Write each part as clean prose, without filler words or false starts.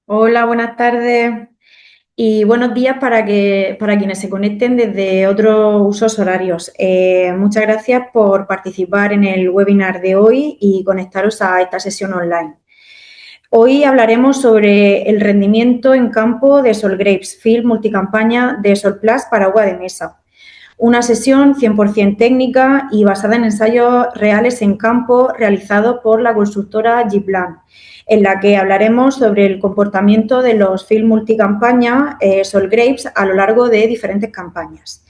Hola, buenas tardes y buenos días para quienes se conecten desde otros usos horarios. Muchas gracias por participar en el webinar de hoy y conectaros a esta sesión online. Hoy hablaremos sobre el rendimiento en campo de Solgrapes, Field Multicampaña de Solplus para uva de mesa. Una sesión 100% técnica y basada en ensayos reales en campo realizados por la consultora G-Plan, en la que hablaremos sobre el comportamiento de los field multicampaña Solgrapes a lo largo de diferentes campañas.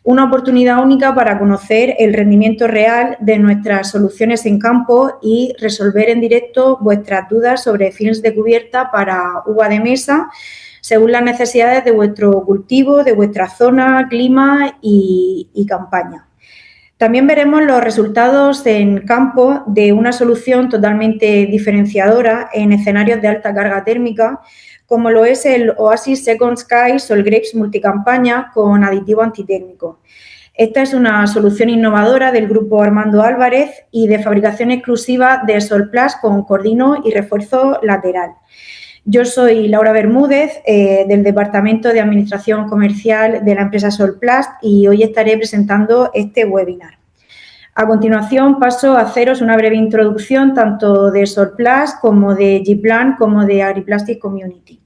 Una oportunidad única para conocer el rendimiento real de nuestras soluciones en campo y resolver en directo vuestras dudas sobre fields de cubierta para uva de mesa según las necesidades de vuestro cultivo, de vuestra zona, clima y campaña. También veremos los resultados en campo de una solución totalmente diferenciadora en escenarios de alta carga térmica, como lo es el Oasis Second Sky Solgrapes Multicampaña con aditivo antitérmico. Esta es una solución innovadora del grupo Armando Álvarez y de fabricación exclusiva de Solplus con cordino y refuerzo lateral. Yo soy Laura Bermúdez, del Departamento de Administración Comercial de la empresa Solplus y hoy estaré presentando este webinar. A continuación paso a haceros una breve introducción tanto de Solplus como de G-Plan como de AgriPlastic Community.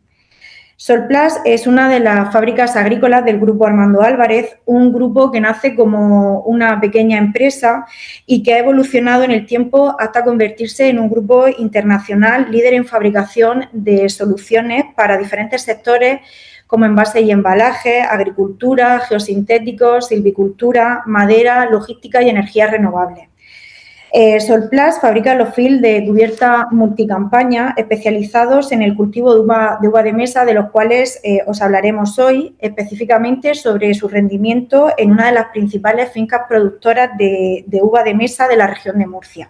Solplus es una de las fábricas agrícolas del Grupo Armando Álvarez, un grupo que nace como una pequeña empresa y que ha evolucionado en el tiempo hasta convertirse en un grupo internacional líder en fabricación de soluciones para diferentes sectores como envase y embalaje, agricultura, geosintéticos, silvicultura, madera, logística y energías renovables. Solplus fabrica los fields de cubierta multicampaña especializados en el cultivo de uva de mesa, de los cuales os hablaremos hoy, específicamente sobre su rendimiento en una de las principales fincas productoras de uva de mesa de la región de Murcia.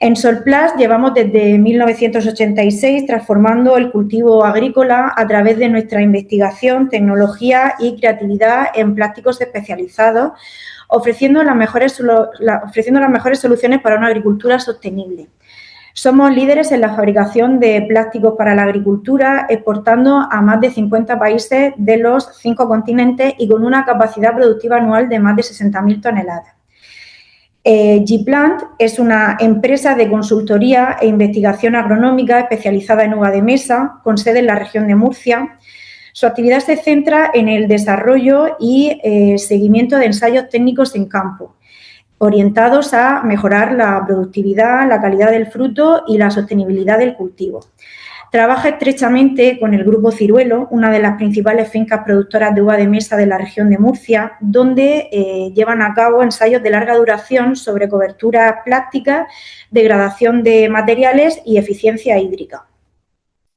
En Solplus llevamos desde 1986 transformando el cultivo agrícola a través de nuestra investigación, tecnología y creatividad en plásticos especializados, ofreciendo las mejores soluciones para una agricultura sostenible. Somos líderes en la fabricación de plásticos para la agricultura, exportando a más de 50 países de los 5 continentes y con una capacidad productiva anual de más de 60.000 toneladas. G-Plant es una empresa de consultoría e investigación agronómica especializada en uva de mesa, con sede en la región de Murcia. Su actividad se centra en el desarrollo y seguimiento de ensayos técnicos en campo, orientados a mejorar la productividad, la calidad del fruto y la sostenibilidad del cultivo. Trabaja estrechamente con el Grupo Ciruelo, una de las principales fincas productoras de uva de mesa de la región de Murcia, donde llevan a cabo ensayos de larga duración sobre coberturas plásticas, degradación de materiales y eficiencia hídrica.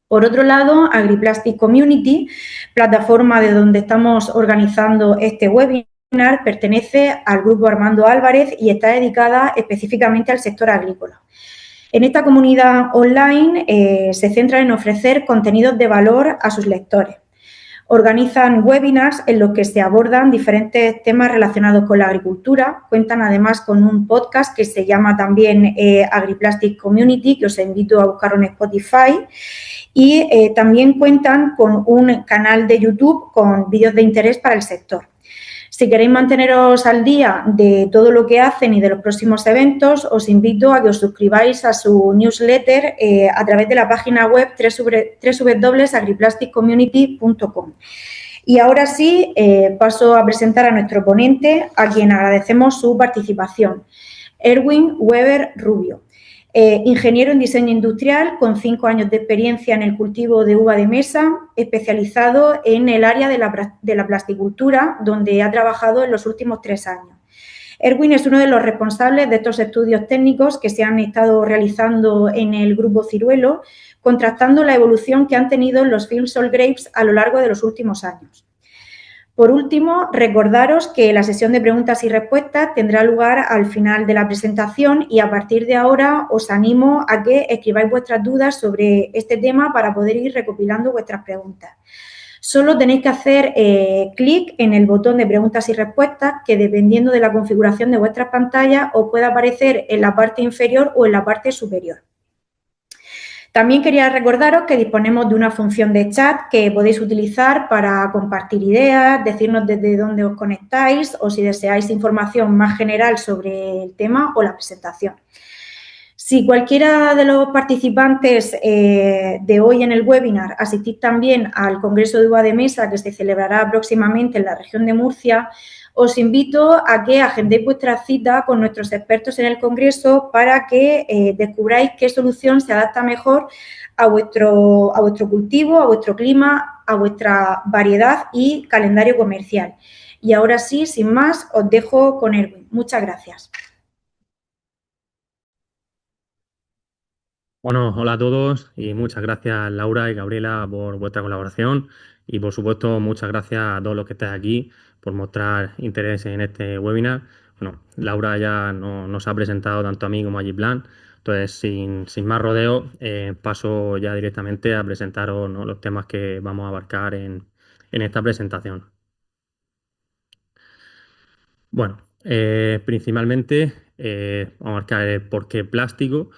Por otro lado, AgriPlastic Community, plataforma de donde estamos organizando este webinar, pertenece al Grupo Armando Álvarez y está dedicada específicamente al sector agrícola. En esta comunidad online se centra en ofrecer contenidos de valor a sus lectores. Organizan webinars en los que se abordan diferentes temas relacionados con la agricultura. Cuentan además con un podcast que se llama también AgriPlastic Community, que os invito a buscar en Spotify. Y también cuentan con un canal de YouTube con vídeos de interés para el sector. Si queréis manteneros al día de todo lo que hacen y de los próximos eventos, os invito a que os suscribáis a su newsletter a través de la página web www.agriplasticcommunity.com. Y ahora sí, paso a presentar a nuestro ponente, a quien agradecemos su participación, Erwin Weber Rubio. Ingeniero en diseño industrial con 5 años de experiencia en el cultivo de uva de mesa, especializado en el área de la plasticultura, donde ha trabajado en los últimos 3 años. Erwin es uno de los responsables de estos estudios técnicos que se han estado realizando en el Grupo Ciruelo, contrastando la evolución que han tenido los field Solgrapes a lo largo de los últimos años. Por último, recordaros que la sesión de preguntas y respuestas tendrá lugar al final de la presentación y a partir de ahora os animo a que escribáis vuestras dudas sobre este tema para poder ir recopilando vuestras preguntas. Solo tenéis que hacer clic en el botón de preguntas y respuestas que, dependiendo de la configuración de vuestras pantallas, os puede aparecer en la parte inferior o en la parte superior. También quería recordaros que disponemos de una función de chat que podéis utilizar para compartir ideas, decirnos desde dónde os conectáis o si deseáis información más general sobre el tema o la presentación. Si cualquiera de los participantes de hoy en el webinar asistís también al Congreso de UVA de Mesa que se celebrará próximamente en la región de Murcia, os invito a que agendéis vuestra cita con nuestros expertos en el Congreso para que descubráis qué solución se adapta mejor a vuestro cultivo, a vuestro clima, a vuestra variedad y calendario comercial. Y ahora sí, sin más, os dejo con Erwin. Muchas gracias. Bueno, hola a todos y muchas gracias Laura y Gabriela por vuestra colaboración y por supuesto muchas gracias a todos los que estáis aquí por mostrar interés en este webinar. Bueno, Laura ya nos ha presentado tanto a mí como a Giplan, entonces sin más rodeo paso ya directamente a presentaros, ¿no?, los temas que vamos a abarcar en esta presentación. Bueno, principalmente vamos a marcar el por qué plástico,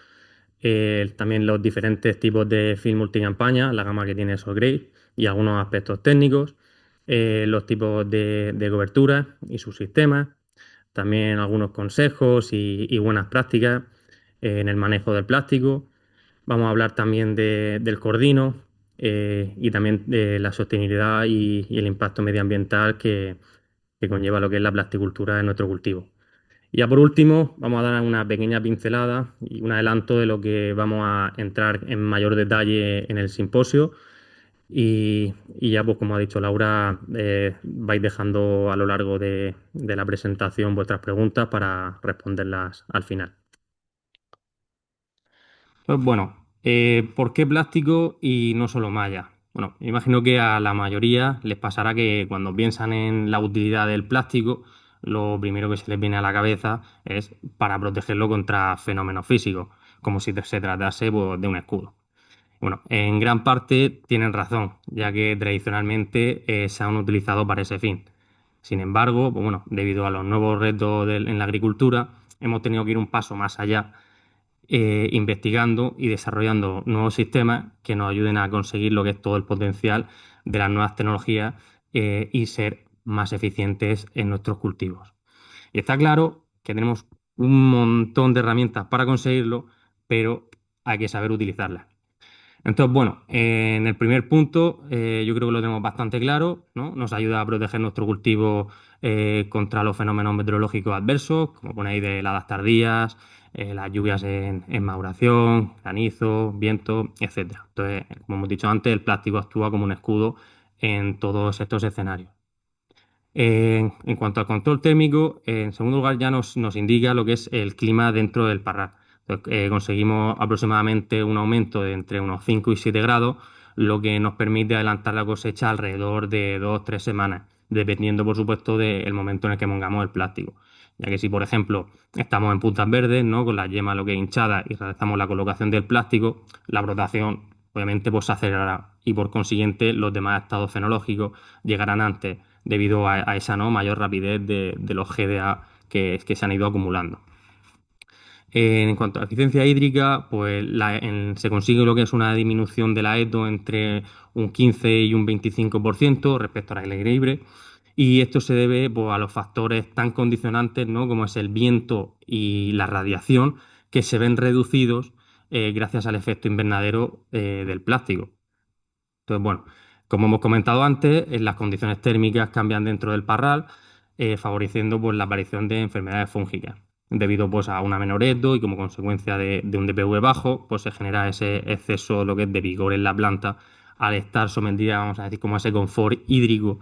también los diferentes tipos de film multicampaña, la gama que tiene SolGrade y algunos aspectos técnicos, los tipos de cobertura y sus sistemas, también algunos consejos y buenas prácticas en el manejo del plástico. Vamos a hablar también del cordino y también de la sostenibilidad y el impacto medioambiental que conlleva lo que es la plasticultura en nuestro cultivo. Y ya por último, vamos a dar una pequeña pincelada y un adelanto de lo que vamos a entrar en mayor detalle en el simposio. Y ya, pues como ha dicho Laura, vais dejando a lo largo de la presentación vuestras preguntas para responderlas al final. Pues bueno, ¿por qué plástico y no solo malla? Bueno, me imagino que a la mayoría les pasará que cuando piensan en la utilidad del plástico, lo primero que se les viene a la cabeza es para protegerlo contra fenómenos físicos, como si se tratase, pues, de un escudo. Bueno, en gran parte tienen razón, ya que tradicionalmente se han utilizado para ese fin. Sin embargo, pues bueno, debido a los nuevos retos en la agricultura, hemos tenido que ir un paso más allá, investigando y desarrollando nuevos sistemas que nos ayuden a conseguir lo que es todo el potencial de las nuevas tecnologías y ser más eficientes en nuestros cultivos. Y está claro que tenemos un montón de herramientas para conseguirlo, pero hay que saber utilizarlas. Entonces, bueno, en el primer punto yo creo que lo tenemos bastante claro, ¿no? Nos ayuda a proteger nuestro cultivo contra los fenómenos meteorológicos adversos, como ponéis de heladas tardías, las lluvias en maduración, granizo, viento, etcétera. Entonces, como hemos dicho antes, el plástico actúa como un escudo en todos estos escenarios. En cuanto al control térmico, en segundo lugar ya nos indica lo que es el clima dentro del parral. Entonces, conseguimos aproximadamente un aumento de entre unos 5 y 7 grados, lo que nos permite adelantar la cosecha alrededor de 2 o 3 semanas, dependiendo, por supuesto, del momento en el que pongamos el plástico. Ya que si, por ejemplo, estamos en puntas verdes, ¿no?, con la yema lo que es hinchada y realizamos la colocación del plástico, la brotación obviamente pues se acelerará y por consiguiente los demás estados fenológicos llegarán antes debido a esa, ¿no?, mayor rapidez de los GDA que se han ido acumulando. En cuanto a la eficiencia hídrica, pues se consigue lo que es una disminución de la ETO entre un 15 y un 25% respecto al aire libre. Y esto se debe, pues, a los factores tan condicionantes, ¿no?, como es el viento y la radiación, que se ven reducidos gracias al efecto invernadero del plástico. Entonces, bueno, como hemos comentado antes, las condiciones térmicas cambian dentro del parral, favoreciendo, pues, la aparición de enfermedades fúngicas. Debido, pues, a una menor ETO y como consecuencia de un DPV bajo, pues se genera ese exceso lo que es de vigor en la planta al estar sometida, vamos a decir, como a ese confort hídrico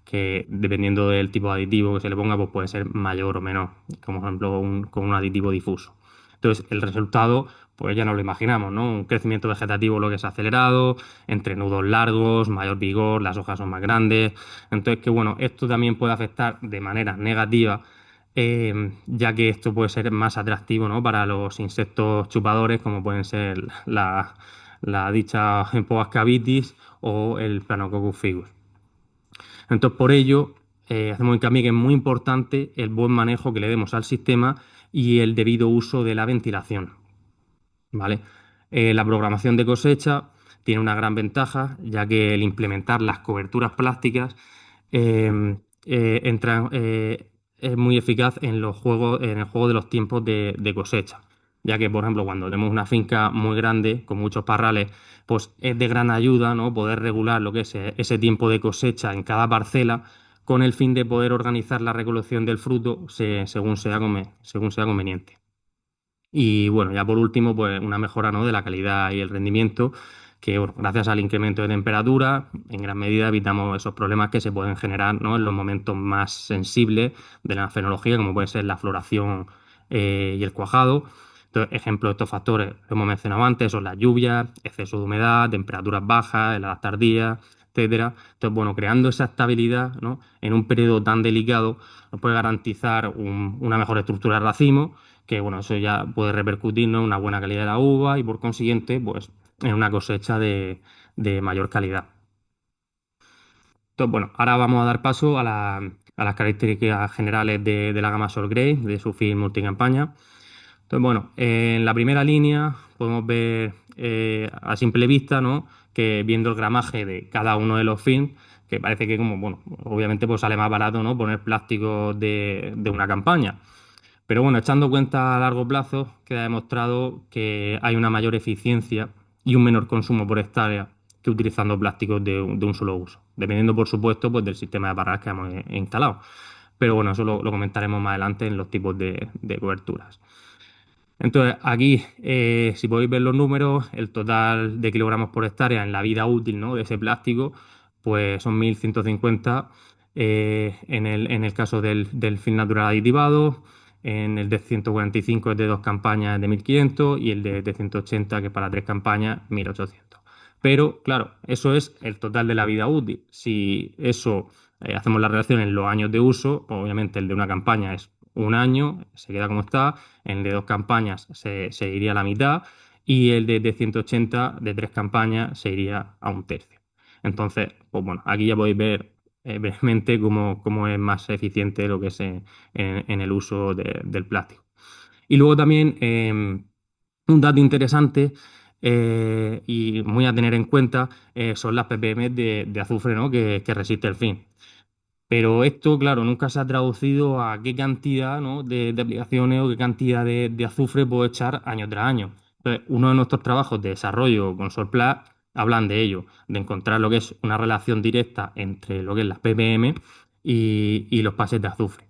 que, dependiendo del tipo de aditivo que se le ponga, pues puede ser mayor o menor, como por ejemplo con un aditivo difuso. Entonces, el resultado, pues ya nos lo imaginamos, ¿no? Un crecimiento vegetativo lo que es acelerado, entre nudos largos, mayor vigor, las hojas son más grandes. Entonces, que bueno, esto también puede afectar de manera negativa, ya que esto puede ser más atractivo, ¿no?, para los insectos chupadores, como pueden ser la dicha Empoas cavitis o el Planococcus figus. Entonces, por ello, hacemos hincapié que es muy importante el buen manejo que le demos al sistema y el debido uso de la ventilación, ¿vale? La programación de cosecha tiene una gran ventaja, ya que el implementar las coberturas plásticas eh, es muy eficaz en los juegos, en el juego de los tiempos de cosecha. Ya que, por ejemplo, cuando tenemos una finca muy grande, con muchos parrales, pues es de gran ayuda, ¿no? Poder regular lo que es ese tiempo de cosecha en cada parcela, con el fin de poder organizar la recolección del fruto según sea conveniente. Y bueno, ya por último, pues una mejora, ¿no?, de la calidad y el rendimiento, que bueno, gracias al incremento de temperatura, en gran medida evitamos esos problemas que se pueden generar, ¿no?, en los momentos más sensibles de la fenología, como puede ser la floración y el cuajado. Entonces, ejemplo de estos factores, lo hemos mencionado antes, son las lluvias, exceso de humedad, temperaturas bajas, heladas tardías, etcétera. Entonces, bueno, creando esa estabilidad, ¿no?, en un periodo tan delicado, nos puede garantizar una mejor estructura del racimo, que bueno, eso ya puede repercutirnos en una buena calidad de la uva y por consiguiente, pues en una cosecha de mayor calidad. Entonces, bueno, ahora vamos a dar paso a las características generales de la gama Sol Grey, de su film multicampaña. Entonces, bueno, en la primera línea podemos ver a simple vista, ¿no?, que viendo el gramaje de cada uno de los films, que parece que como, bueno, obviamente pues sale más barato, ¿no?, poner plástico de una campaña. Pero bueno, echando cuenta a largo plazo, queda demostrado que hay una mayor eficiencia y un menor consumo por hectárea que utilizando plásticos de un solo uso, dependiendo, por supuesto, pues, del sistema de barras que hemos instalado. Pero bueno, eso lo comentaremos más adelante en los tipos de coberturas. Entonces, aquí, si podéis ver los números, el total de kilogramos por hectárea en la vida útil, ¿no?, de ese plástico, pues son 1.150 en el caso del film natural aditivado, en el de 145 es de dos campañas de 1.500 y el de 180, que es para tres campañas, 1.800. Pero, claro, eso es el total de la vida útil. Si eso hacemos la relación en los años de uso, pues obviamente el de una campaña es un año, se queda como está, el de dos campañas se iría a la mitad y el de 180 de tres campañas se iría a un tercio. Entonces, pues bueno, aquí ya podéis ver brevemente cómo es más eficiente lo que es en el uso del plástico. Y luego también un dato interesante y muy a tener en cuenta son las ppm de azufre, ¿no?, que resiste el film. Pero esto, claro, nunca se ha traducido a qué cantidad, ¿no?, de aplicaciones o qué cantidad de azufre puedo echar año tras año. Entonces, uno de nuestros trabajos de desarrollo con Solplas hablan de ello, de encontrar lo que es una relación directa entre lo que es las ppm y los pases de azufre.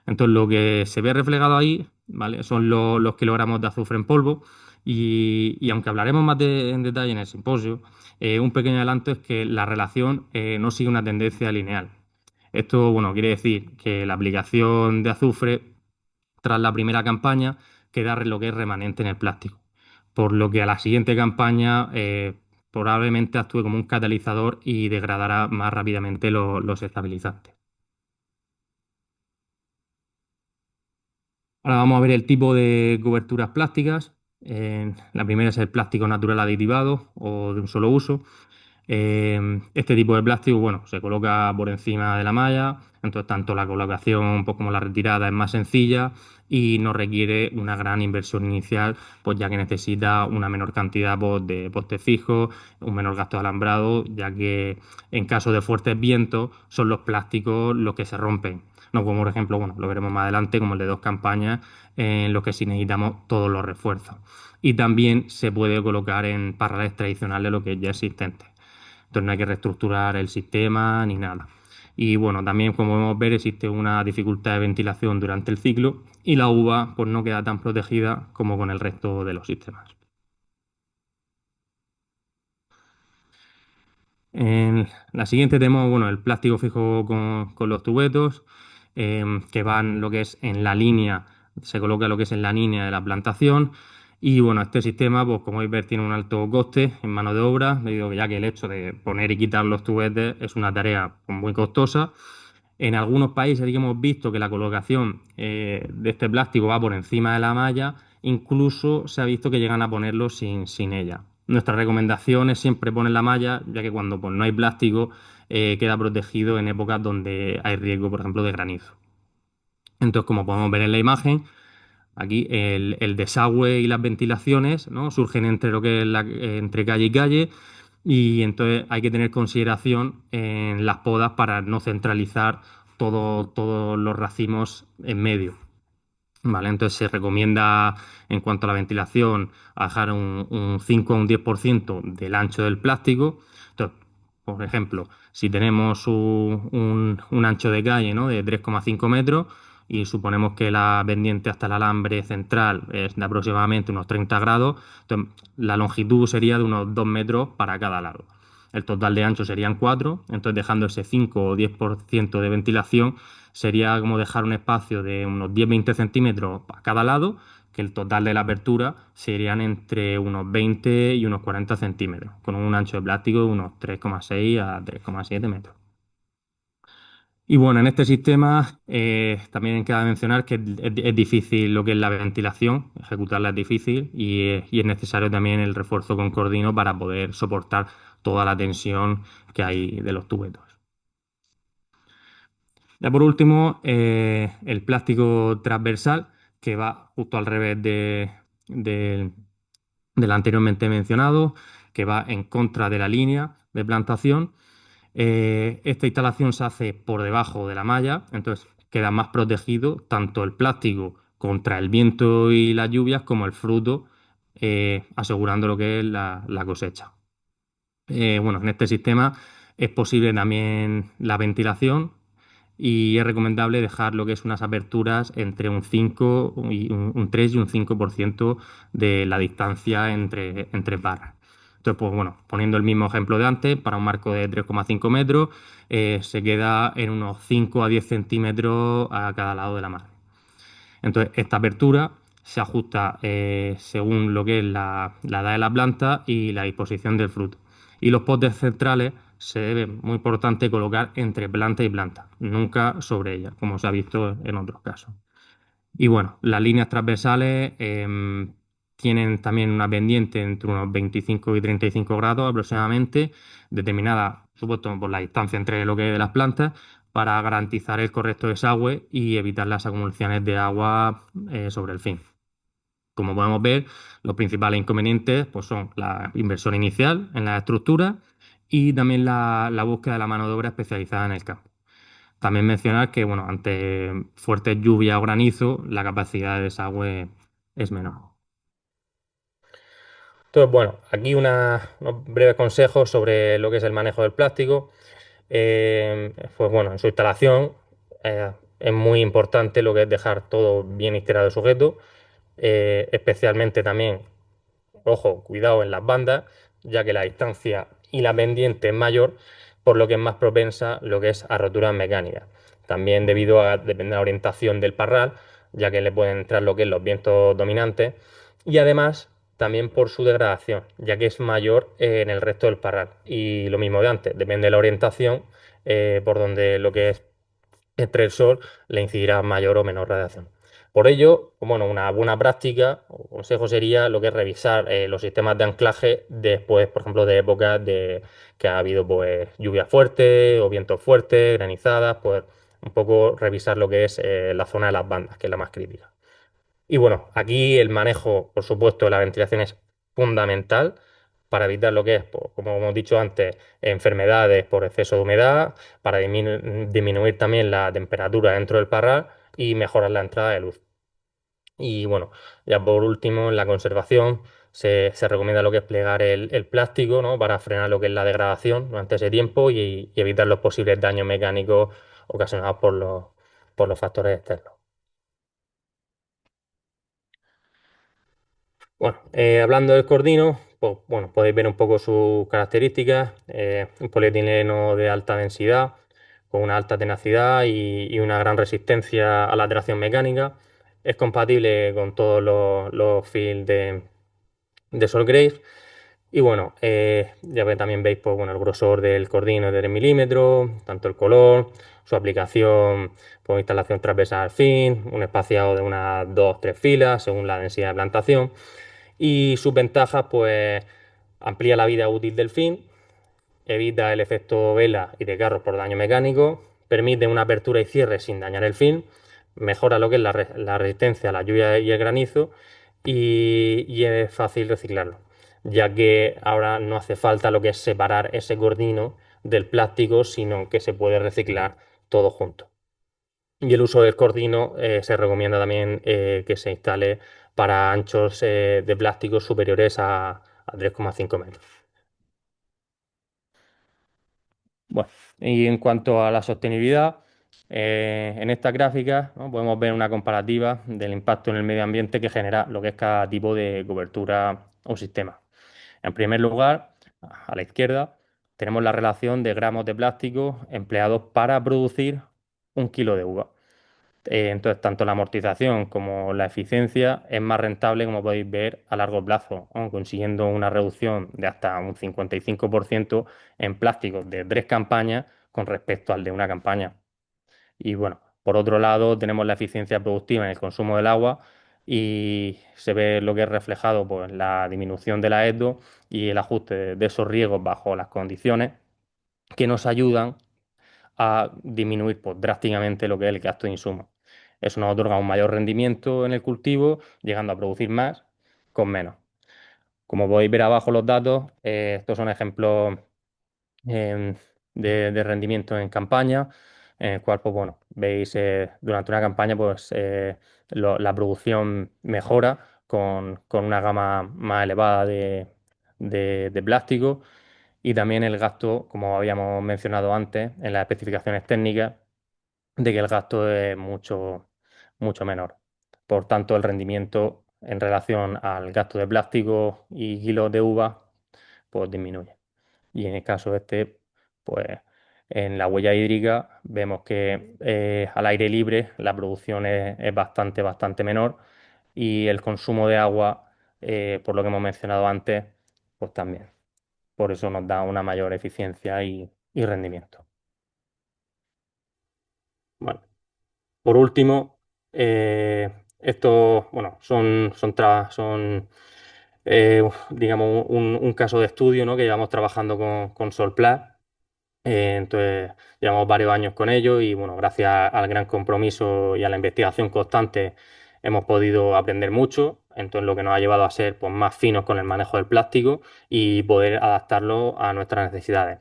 Entonces, lo que se ve reflejado ahí, ¿vale?, son los kilogramos de azufre en polvo y aunque hablaremos más en detalle en el simposio, un pequeño adelanto es que la relación no sigue una tendencia lineal. Esto, bueno, quiere decir que la aplicación de azufre tras la primera campaña queda lo que es remanente en el plástico, por lo que a la siguiente campaña probablemente actúe como un catalizador y degradará más rápidamente los estabilizantes. Ahora vamos a ver el tipo de coberturas plásticas. La primera es el plástico natural aditivado o de un solo uso. Este tipo de plástico, bueno, se coloca por encima de la malla, entonces tanto la colocación pues, como la retirada es más sencilla y no requiere una gran inversión inicial, pues ya que necesita una menor cantidad pues, de postes fijos, un menor gasto de alambrado, ya que en caso de fuertes vientos son los plásticos los que se rompen. No como por ejemplo, bueno, lo veremos más adelante, como el de dos campañas, en los que sí necesitamos todos los refuerzos. Y también se puede colocar en parrales tradicionales lo que es ya existente. Entonces no hay que reestructurar el sistema ni nada. Y bueno, también como podemos ver existe una dificultad de ventilación durante el ciclo y la uva pues no queda tan protegida como con el resto de los sistemas. En la siguiente tenemos, bueno, el plástico fijo con los tubetos, que van lo que es en la línea, se coloca lo que es en la línea de la plantación. Y bueno, este sistema, pues como podéis ver, tiene un alto coste en mano de obra, debido a que el hecho de poner y quitar los tubetes es una tarea pues, muy costosa. En algunos países sí que hemos visto que la colocación de este plástico va por encima de la malla, incluso se ha visto que llegan a ponerlo sin ella. Nuestra recomendación es siempre poner la malla, ya que cuando pues, no hay plástico queda protegido en épocas donde hay riesgo, por ejemplo, de granizo. Entonces, como podemos ver en la imagen, Aquí el desagüe y las ventilaciones, ¿no? Surgen entre lo que es entre calle y calle, y entonces hay que tener consideración en las podas para no centralizar todos los racimos en medio. Vale, entonces se recomienda en cuanto a la ventilación a dejar un 5 a un 10% del ancho del plástico. Entonces, por ejemplo, si tenemos un ancho de calle, ¿no? de 3,5 metros y suponemos que la pendiente hasta el alambre central es de aproximadamente unos 30 grados, entonces la longitud sería de unos 2 metros para cada lado. El total de ancho serían 4, entonces dejando ese 5 o 10% de ventilación sería como dejar un espacio de unos 10-20 centímetros a cada lado, que el total de la apertura serían entre unos 20 y unos 40 centímetros, con un ancho de plástico de unos 3,6 a 3,7 metros. Y bueno, en este sistema también cabe mencionar que es difícil lo que es la ventilación, ejecutarla es difícil y es necesario también el refuerzo con cordino para poder soportar toda la tensión que hay de los tubetos. Ya por último, el plástico transversal, que va justo al revés de- del anteriormente mencionado, que va en contra de la línea de plantación. Esta instalación se hace por debajo de la malla, entonces queda más protegido tanto el plástico contra el viento y las lluvias como el fruto, asegurando lo que es la cosecha. Bueno, en este sistema es posible también la ventilación y es recomendable dejar lo que es unas aperturas entre un 5 y un 3 y un 5% de la distancia entre barras. Entonces, pues bueno, poniendo el mismo ejemplo de antes, para un marco de 3,5 metros, se queda en unos 5 a 10 centímetros a cada lado de la marca. Entonces, esta apertura se ajusta según lo que es la edad de la planta y la disposición del fruto. Y los potes centrales se debe, muy importante, colocar entre planta y planta, nunca sobre ella, como se ha visto en otros casos. Y bueno, las líneas transversales tienen también una pendiente entre unos 25 y 35 grados aproximadamente, determinada, supuesto, por la distancia entre lo que es las plantas, para garantizar el correcto desagüe y evitar las acumulaciones de agua sobre el fin. Como podemos ver, los principales inconvenientes pues, son la inversión inicial en la estructura y también la búsqueda de la mano de obra especializada en el campo. También mencionar que, bueno, ante fuertes lluvias o granizo, la capacidad de desagüe es menor. Entonces, bueno, aquí unos breves consejos sobre lo que es el manejo del plástico. Pues bueno, en su instalación es muy importante lo que es dejar todo bien instalado y sujeto, especialmente también, ojo, cuidado en las bandas, ya que la distancia y la pendiente es mayor, por lo que es más propensa lo que es a roturas mecánicas. También debido a depende de la orientación del parral, ya que le pueden entrar lo que es los vientos dominantes, y además también por su degradación, ya que es mayor en el resto del parral. Y lo mismo de antes, depende de la orientación, por donde lo que es entre el sol le incidirá mayor o menor radiación. Por ello, pues bueno, una buena práctica o consejo sería lo que es revisar los sistemas de anclaje después, por ejemplo, de épocas de que ha habido pues lluvia fuerte o vientos fuertes, granizadas, pues un poco revisar lo que es la zona de las bandas, que es la más crítica. Y bueno, aquí el manejo, por supuesto, de la ventilación es fundamental para evitar lo que es, pues, como hemos dicho antes, enfermedades por exceso de humedad, para disminuir también la temperatura dentro del parral y mejorar la entrada de luz. Y bueno, ya por último, en la conservación se recomienda lo que es plegar el plástico, ¿no? Para frenar lo que es la degradación durante ese tiempo y evitar los posibles daños mecánicos ocasionados por los factores externos. Bueno, hablando del cordino, pues bueno, podéis ver un poco sus características. Un polietileno de alta densidad, con una alta tenacidad y una gran resistencia a la tracción mecánica. Es compatible con todos los fields de Solgrave. Y bueno, también veis pues, bueno, el grosor del cordino de 3 milímetros, tanto el color, su aplicación por instalación transversal al fin, un espaciado de unas 2-3 filas según la densidad de plantación. Y sus ventajas, pues, amplía la vida útil del fin, evita el efecto vela y de carros por daño mecánico, permite una apertura y cierre sin dañar el fin, mejora lo que es la resistencia a la lluvia y el granizo y es fácil reciclarlo, ya que ahora no hace falta lo que es separar ese gordino del plástico, sino que se puede reciclar todo junto. Y el uso del cordino se recomienda también que se instale para anchos de plástico superiores a 3,5 metros. Bueno, y en cuanto a la sostenibilidad, en esta gráfica, ¿no? Podemos ver una comparativa del impacto en el medio ambiente que genera lo que es cada tipo de cobertura o sistema. En primer lugar, a la izquierda, tenemos la relación de gramos de plástico empleados para producir 1 kilo de uva. Entonces, tanto la amortización como la eficiencia es más rentable, como podéis ver, a largo plazo, ¿no? Consiguiendo una reducción de hasta un 55% en plásticos de 3 campañas con respecto al de una campaña. Y bueno, por otro lado, tenemos la eficiencia productiva en el consumo del agua y se ve lo que es reflejado pues, la disminución de la ESDO y el ajuste de esos riesgos bajo las condiciones que nos ayudan a disminuir pues, drásticamente lo que es el gasto de insumos. Eso nos otorga un mayor rendimiento en el cultivo, llegando a producir más con menos. Como podéis ver abajo los datos, estos son ejemplos eh, de rendimiento en campaña, en el cual, pues bueno, veis durante una campaña, pues la producción mejora con una gama más elevada de plástico y también el gasto, como habíamos mencionado antes, en las especificaciones técnicas, de que el gasto es mucho, mucho menor. Por tanto, el rendimiento en relación al gasto de plástico y kilos de uva, pues disminuye. Y en el caso este, pues en la huella hídrica vemos que al aire libre la producción es bastante, bastante menor y el consumo de agua, por lo que hemos mencionado antes, pues también. Por eso nos da una mayor eficiencia y rendimiento. Bueno, por último, estos, bueno, digamos, un caso de estudio, ¿no? Que llevamos trabajando con Solplas. Entonces, llevamos varios años con ellos y, bueno, gracias al gran compromiso y a la investigación constante hemos podido aprender mucho. Entonces, lo que nos ha llevado a ser pues, más finos con el manejo del plástico y poder adaptarlo a nuestras necesidades.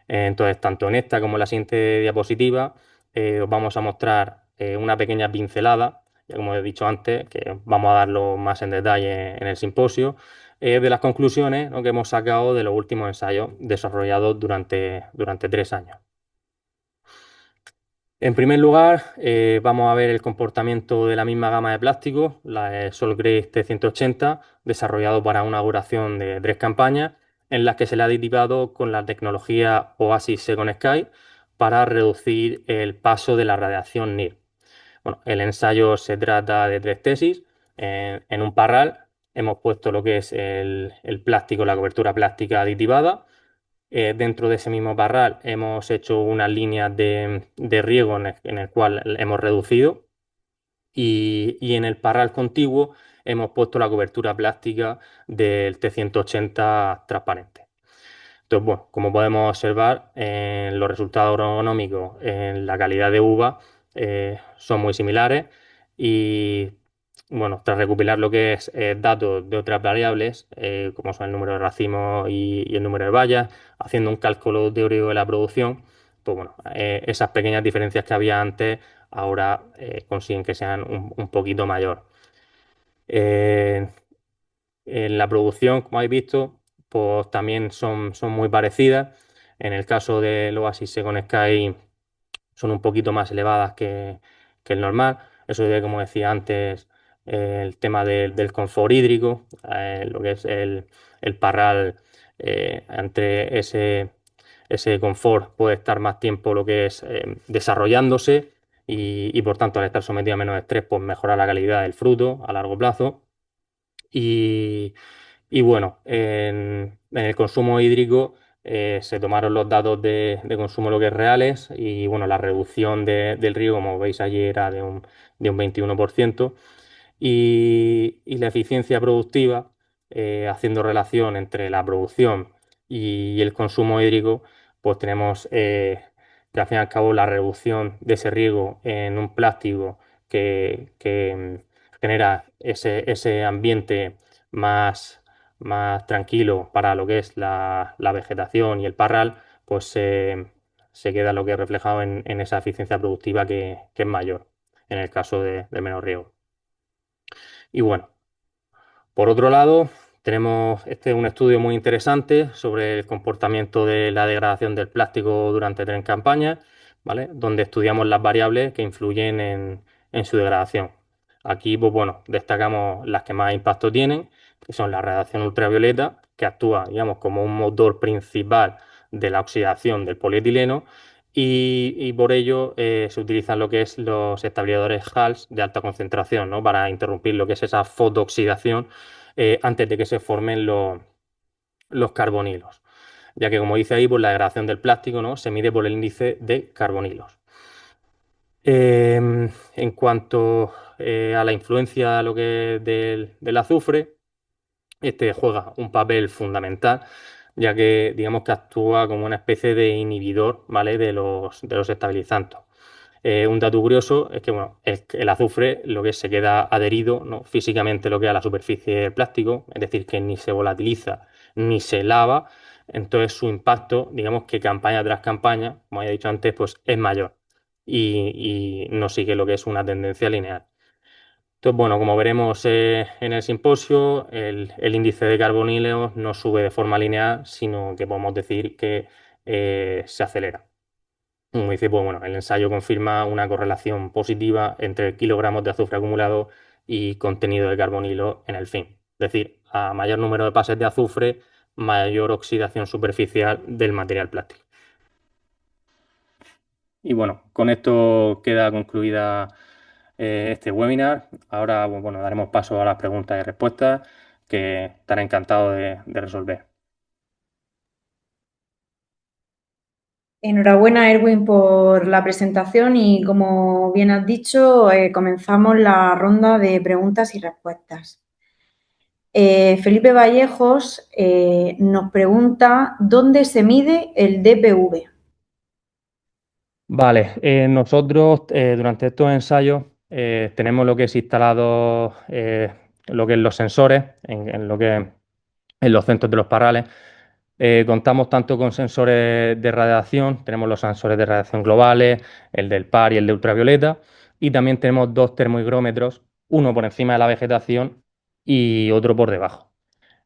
Entonces, tanto en esta como en la siguiente diapositiva, os vamos a mostrar una pequeña pincelada, ya como he dicho antes, que vamos a darlo más en detalle en el simposio, de las conclusiones, ¿no? Que hemos sacado de los últimos ensayos desarrollados durante 3 años. En primer lugar, vamos a ver el comportamiento de la misma gama de plásticos, la Solgrade T180, desarrollado para una duración de 3 campañas, en las que se le ha aditivado con la tecnología Oasis Second Sky para reducir el paso de la radiación NIR. Bueno, el ensayo se trata de 3 tesis. En un parral hemos puesto lo que es el plástico, la cobertura plástica aditivada. Dentro de ese mismo parral hemos hecho unas líneas de riego en el cual hemos reducido y en el parral contiguo hemos puesto la cobertura plástica del T180 transparente. Entonces, bueno, como podemos observar, los resultados agronómicos en la calidad de uva son muy similares y, bueno, tras recopilar lo que es datos de otras variables, como son el número de racimos y el número de bayas, haciendo un cálculo teórico de la producción, pues bueno, esas pequeñas diferencias que había antes ahora consiguen que sean un poquito mayor. Eh, en la producción, como habéis visto, pues también son muy parecidas. En el caso del Oasis Second Sky son un poquito más elevadas que el normal. Eso de, como decía antes, el tema del confort hídrico, lo que es el parral, entre ese confort puede estar más tiempo lo que es desarrollándose y por tanto al estar sometido a menos estrés, pues mejora la calidad del fruto a largo plazo. Y, y bueno, en el consumo hídrico se tomaron los datos de consumo lo que es reales y bueno, la reducción del riego, como veis allí, era de un 21% y la eficiencia productiva, haciendo relación entre la producción y el consumo hídrico, pues tenemos que al fin y al cabo la reducción de ese riego en un plástico que genera ese ambiente más tranquilo para lo que es la vegetación y el parral, pues se queda lo que es reflejado en esa eficiencia productiva que es mayor en el caso de menos riego. Y bueno, por otro lado, tenemos un estudio muy interesante sobre el comportamiento de la degradación del plástico durante tren campaña, ¿vale? Donde estudiamos las variables que influyen en su degradación. Aquí, pues bueno, destacamos las que más impacto tienen, que son la radiación ultravioleta, que actúa, digamos, como un motor principal de la oxidación del polietileno, y por ello se utilizan lo que es los estabilizadores HALS de alta concentración, ¿no? Para interrumpir lo que es esa fotooxidación antes de que se formen los carbonilos. Ya que, como dice ahí, pues la degradación del plástico, ¿no? Se mide por el índice de carbonilos. En cuanto a la influencia lo que del azufre, este juega un papel fundamental, ya que digamos que actúa como una especie de inhibidor, ¿vale? de los estabilizantes. Un dato curioso es que bueno, el azufre lo que se queda adherido, ¿no? Físicamente lo que a la superficie del plástico, es decir, que ni se volatiliza ni se lava, entonces su impacto, digamos que campaña tras campaña, como había dicho antes, pues es mayor y no sigue lo que es una tendencia lineal. Entonces, bueno, como veremos en el simposio, el índice de carbonileos no sube de forma lineal, sino que podemos decir que se acelera. Como dice, pues bueno, el ensayo confirma una correlación positiva entre kilogramos de azufre acumulado y contenido de carbonilo en el fin. Es decir, a mayor número de pases de azufre, mayor oxidación superficial del material plástico. Y bueno, con esto queda concluida este webinar. Ahora, bueno, daremos paso a las preguntas y respuestas que estaré encantado de resolver. Enhorabuena, Erwin, por la presentación y, como bien has dicho, comenzamos la ronda de preguntas y respuestas. Felipe Vallejos nos pregunta, ¿dónde se mide el DPV? Vale, nosotros durante estos ensayos tenemos lo que es instalado, lo que es los sensores en lo que en los centros de los parrales. Contamos tanto con sensores de radiación, tenemos los sensores de radiación globales, el del par y el de ultravioleta, y también tenemos dos termohigrómetros, uno por encima de la vegetación y otro por debajo.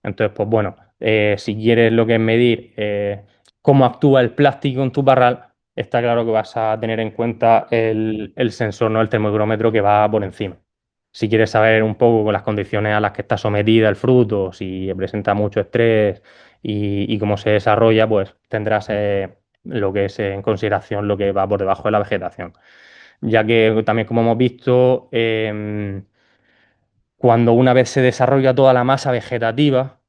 Entonces, pues bueno, si quieres lo que es medir cómo actúa el plástico en tu parral, está claro que vas a tener en cuenta el sensor, no el termohigrómetro que va por encima. Si quieres saber un poco con las condiciones a las que está sometida el fruto, si presenta mucho estrés y cómo se desarrolla, pues tendrás lo que es en consideración lo que va por debajo de la vegetación. Ya que también, como hemos visto, cuando una vez se desarrolla toda la masa vegetativa,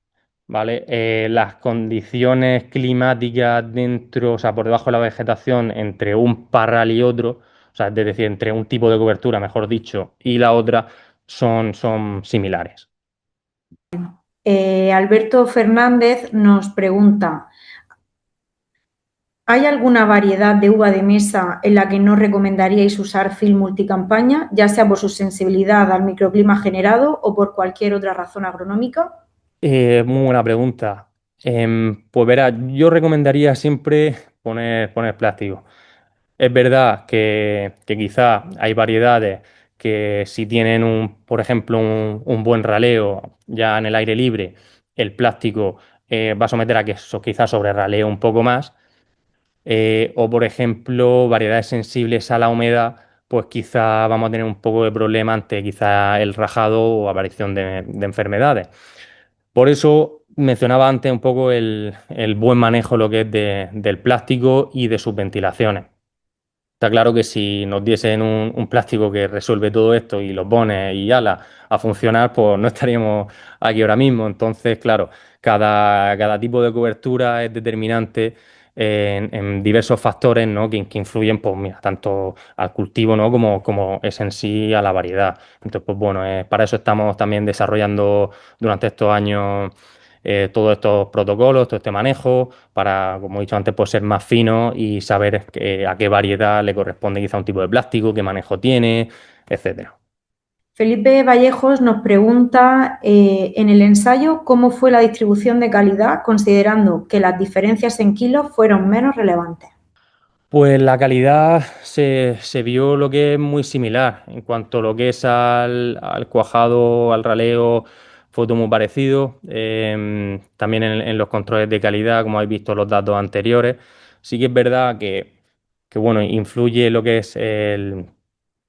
¿vale? Las condiciones climáticas dentro, o sea, por debajo de la vegetación, entre un parral y otro, o sea, es decir, entre un tipo de cobertura, mejor dicho, y la otra, son similares. Alberto Fernández nos pregunta, ¿hay alguna variedad de uva de mesa en la que no recomendaríais usar film multicampaña, ya sea por su sensibilidad al microclima generado o por cualquier otra razón agronómica? Muy buena pregunta. Pues verá, yo recomendaría siempre poner plástico. Es verdad que quizá hay variedades que si tienen por ejemplo, un buen raleo ya en el aire libre, el plástico va a someter a que eso quizás sobre raleo un poco más. O por ejemplo, variedades sensibles a la humedad, pues quizá vamos a tener un poco de problema ante quizá el rajado o aparición de enfermedades. Por eso mencionaba antes un poco el buen manejo lo que es del plástico y de sus ventilaciones. Está claro que si nos diesen un plástico que resuelve todo esto y lo pone y ala a funcionar, pues no estaríamos aquí ahora mismo. Entonces, claro, cada tipo de cobertura es determinante en diversos factores, ¿no? que influyen, pues mira, tanto al cultivo, ¿no? como es en sí a la variedad. Entonces, pues bueno, para eso estamos también desarrollando durante estos años todos estos protocolos, todo este manejo, para, como he dicho antes, pues ser más fino y saber a qué variedad le corresponde quizá un tipo de plástico, qué manejo tiene, etcétera. Felipe Vallejos nos pregunta en el ensayo cómo fue la distribución de calidad, considerando que las diferencias en kilos fueron menos relevantes. Pues la calidad se vio lo que es muy similar. En cuanto a lo que es al cuajado, al raleo, fue todo muy parecido. También en los controles de calidad, como habéis visto los datos anteriores. Sí que es verdad que bueno, influye lo que es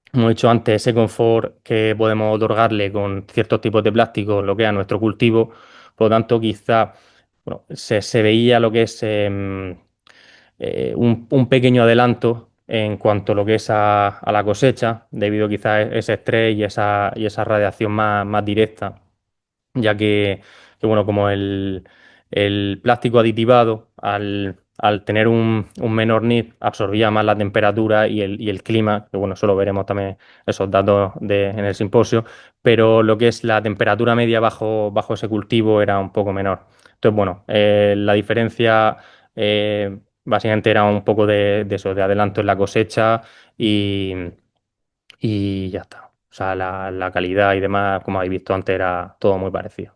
como he dicho antes, ese confort que podemos otorgarle con ciertos tipos de plástico, lo que es a nuestro cultivo. Por lo tanto, quizá bueno, se veía lo que es un pequeño adelanto en cuanto a lo que es a la cosecha, debido quizás a ese estrés y esa radiación más directa, ya que, bueno, como el plástico aditivado, al tener un menor NIF, absorbía más la temperatura y el clima, que bueno, eso lo veremos también esos datos en el simposio, pero lo que es la temperatura media bajo ese cultivo era un poco menor. Entonces, bueno, la diferencia básicamente era un poco de eso, de adelanto en la cosecha y, y ya está. O sea, la calidad y demás, como habéis visto antes, era todo muy parecido.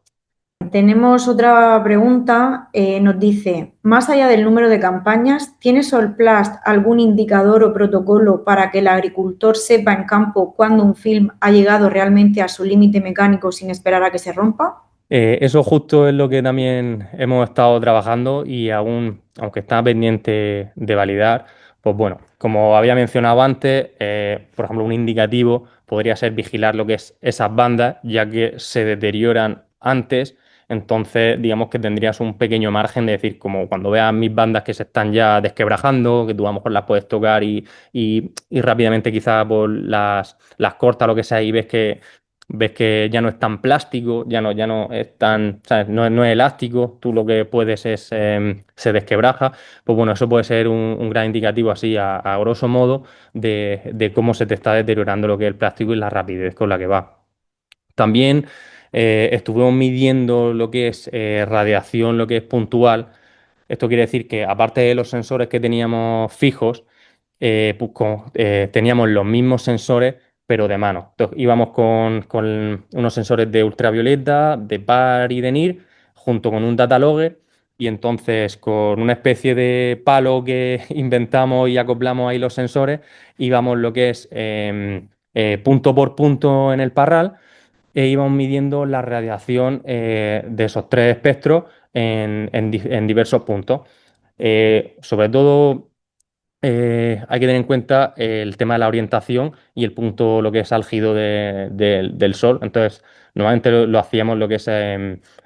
Tenemos otra pregunta, nos dice, más allá del número de campañas, ¿tiene Solplast algún indicador o protocolo para que el agricultor sepa en campo cuándo un film ha llegado realmente a su límite mecánico sin esperar a que se rompa? Eso justo es lo que también hemos estado trabajando y aún, aunque está pendiente de validar, pues bueno, como había mencionado antes, por ejemplo, un indicativo podría ser vigilar lo que es esas bandas, ya que se deterioran antes, entonces digamos que tendrías un pequeño margen de decir, como cuando veas mis bandas que se están ya desquebrajando, que tú a lo mejor las puedes tocar y rápidamente quizás por las cortas, lo que sea, y ves que ya no es tan plástico, ya no es tan, ¿sabes? No es elástico, tú lo que puedes es, se desquebraja, pues bueno, eso puede ser un gran indicativo así, a grosso modo, de cómo se te está deteriorando lo que es el plástico y la rapidez con la que va. También estuvimos midiendo lo que es radiación, lo que es puntual. Esto quiere decir que aparte de los sensores que teníamos fijos, pues teníamos los mismos sensores, pero de mano. Entonces, íbamos con unos sensores de ultravioleta, de PAR y de NIR, junto con un data logger, y entonces con una especie de palo que inventamos y acoplamos ahí los sensores, íbamos lo que es punto por punto en el parral e íbamos midiendo la radiación de esos tres espectros en diversos puntos. Sobre todo hay que tener en cuenta el tema de la orientación y el punto, lo que es álgido del sol. Entonces, normalmente lo hacíamos lo que es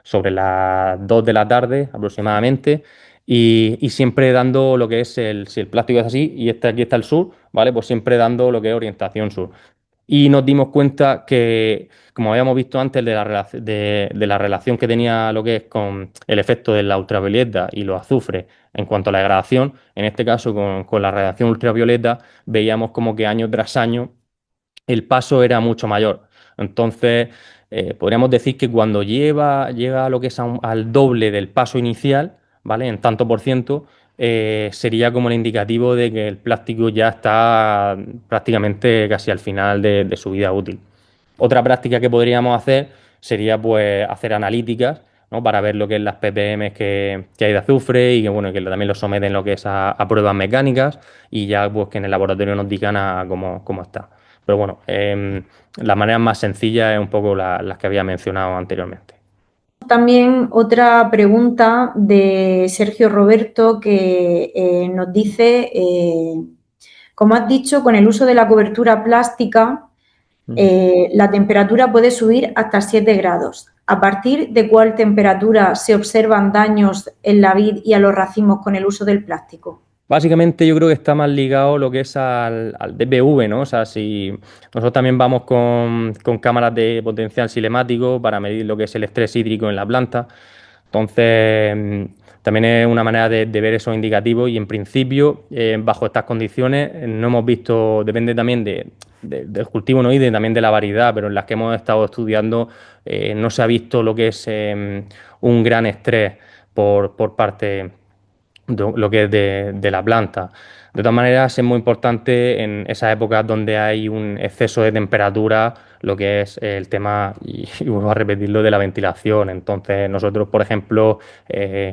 sobre las 2 de la tarde aproximadamente. Y siempre dando lo que es si el plástico es así y aquí está el sur, ¿vale? Pues siempre dando lo que es orientación sur. Y nos dimos cuenta que, como habíamos visto antes, de la relación que tenía lo que es con el efecto de la ultravioleta y los azufres en cuanto a la degradación, en este caso con la radiación ultravioleta, veíamos como que año tras año el paso era mucho mayor. Entonces, podríamos decir que cuando llega a lo que es al doble del paso inicial, ¿vale? En tanto por ciento, sería como el indicativo de que el plástico ya está prácticamente casi al final de su vida útil. Otra práctica que podríamos hacer sería pues hacer analíticas, ¿no? Para ver lo que es las ppm que hay de azufre y que bueno, que también lo someten lo que es a pruebas mecánicas y ya pues que en el laboratorio nos digan a cómo está. Pero bueno, las maneras más sencillas es un poco las que había mencionado anteriormente. También otra pregunta de Sergio Roberto que nos dice, como has dicho, con el uso de la cobertura plástica, la temperatura puede subir hasta 7 grados. ¿A partir de cuál temperatura se observan daños en la vid y a los racimos con el uso del plástico? Básicamente yo creo que está más ligado lo que es al DPV, ¿no? O sea, si nosotros también vamos con cámaras de potencial cinemático para medir lo que es el estrés hídrico en la planta. Entonces, también es una manera de ver esos indicativos y en principio, bajo estas condiciones, no hemos visto, depende también del cultivo, ¿no? Y también de la variedad, pero en las que hemos estado estudiando no se ha visto lo que es un gran estrés por parte de lo que es de la planta. De todas maneras, es muy importante en esas épocas donde hay un exceso de temperatura, lo que es el tema, y vuelvo a repetirlo, de la ventilación. Entonces, nosotros, por ejemplo,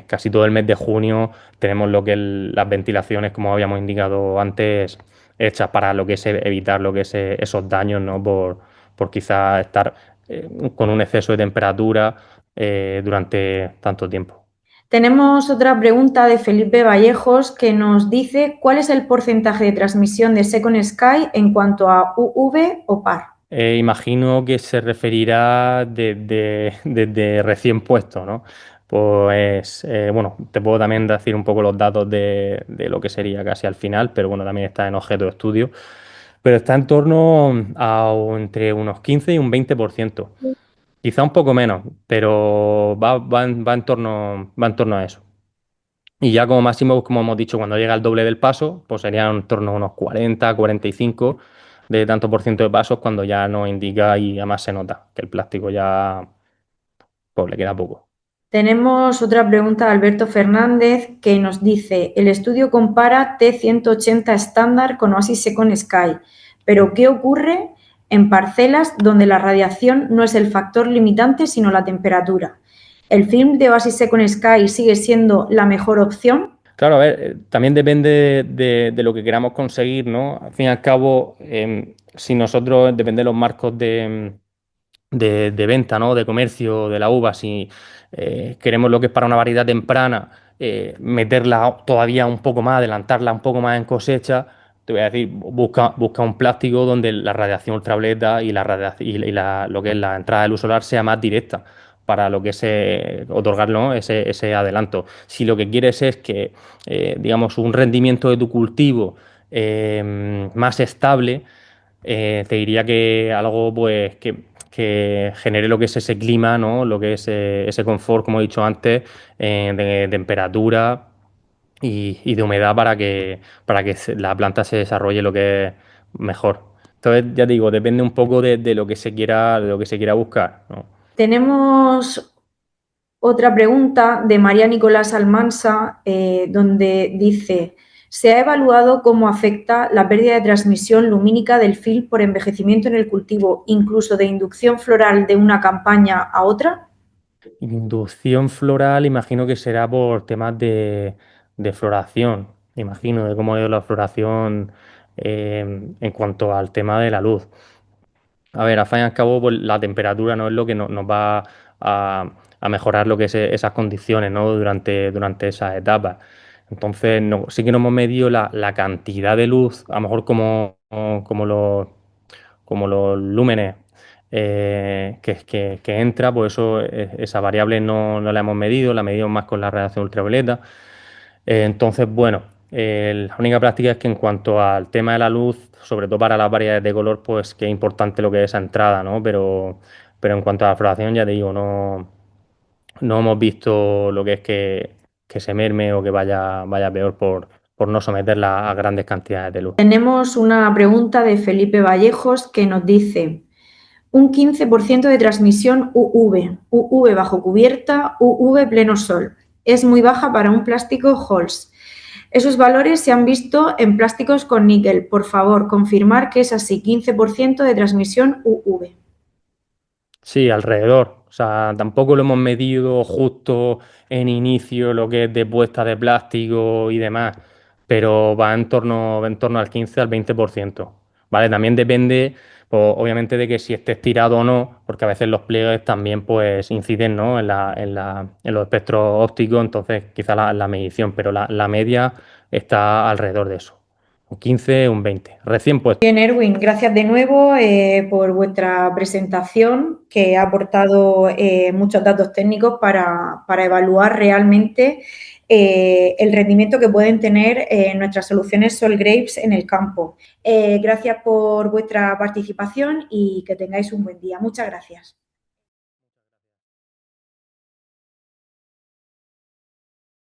casi todo el mes de junio tenemos lo que es las ventilaciones, como habíamos indicado antes, hechas para lo que es evitar lo que es esos daños, ¿no? Por quizás estar con un exceso de temperatura durante tanto tiempo. Tenemos otra pregunta de Felipe Vallejos que nos dice ¿cuál es el porcentaje de transmisión de Second Sky en cuanto a UV o par? Imagino que se referirá desde recién puesto, ¿no? Pues bueno, te puedo también decir un poco los datos de lo que sería casi al final, pero bueno, también está en objeto de estudio. Pero está en torno a entre unos 15 y un 20%. Quizá un poco menos, pero va en torno a eso. Y ya como máximo, como hemos dicho, cuando llega al doble del paso, pues serían en torno a unos 40, 45 de tanto por ciento de pasos cuando ya nos indica y además se nota que el plástico ya pues, le queda poco. Tenemos otra pregunta de Alberto Fernández que nos dice, el estudio compara T180 estándar con Oasis Second Sky, pero ¿qué ocurre en parcelas donde la radiación no es el factor limitante sino la temperatura? ¿El film de Oasis Second Sky sigue siendo la mejor opción? Claro, a ver, también depende de lo que queramos conseguir, ¿no? Al fin y al cabo, si nosotros, depende de los marcos de venta, ¿no? De comercio de la uva, si queremos lo que es para una variedad temprana, meterla todavía un poco más, adelantarla un poco más en cosecha, te voy a decir, busca un plástico donde la radiación ultravioleta lo que es la entrada de luz solar sea más directa para lo que es otorgar, ¿no? ese adelanto. Si lo que quieres es que, digamos, un rendimiento de tu cultivo más estable, te diría que algo pues que genere lo que es ese clima, ¿no? Lo que es ese confort, como he dicho antes, de temperatura y de humedad para que la planta se desarrolle lo que es mejor. Entonces, ya te digo, depende un poco de lo que se quiera buscar, ¿no? Tenemos otra pregunta de María Nicolás Almansa, donde dice, ¿se ha evaluado cómo afecta la pérdida de transmisión lumínica del film por envejecimiento en el cultivo, incluso de inducción floral de una campaña a otra? Inducción floral, imagino que será por temas de floración, imagino, de cómo ha ido la floración en cuanto al tema de la luz. A ver, al fin y al cabo, pues, la temperatura no es lo que nos va a mejorar lo que es esas condiciones, ¿no? Durante esas etapas. Entonces, sí que no hemos medido la cantidad de luz, a lo mejor como los lúmenes que entra, pues eso, esa variable no la hemos medido, la medimos más con la radiación ultravioleta. Entonces, bueno, la única práctica es que en cuanto al tema de la luz, sobre todo para las variedades de color, pues que es importante lo que es esa entrada, ¿no? Pero en cuanto a la floración, ya te digo, no hemos visto lo que es que se merme o que vaya peor por no someterla a grandes cantidades de luz. Tenemos una pregunta de Felipe Vallejos que nos dice, un 15% de transmisión UV bajo cubierta, UV pleno sol. Es muy baja para un plástico Halls. Esos valores se han visto en plásticos con níquel. Por favor, confirmar que es así, 15% de transmisión UV. Sí, alrededor. O sea, tampoco lo hemos medido justo en inicio, lo que es de puesta de plástico y demás, pero va en torno al 15 al 20%. ¿Vale? También depende, pues, obviamente, de que si esté estirado o no, porque a veces los pliegues también pues, inciden, ¿no? en los espectros ópticos, entonces quizá la medición, pero la media está alrededor de eso. Un 15, un 20, recién puesto. Bien, Erwin, gracias de nuevo por vuestra presentación, que ha aportado muchos datos técnicos para evaluar realmente el rendimiento que pueden tener nuestras soluciones Sol Grapes en el campo. Gracias por vuestra participación y que tengáis un buen día. Muchas gracias.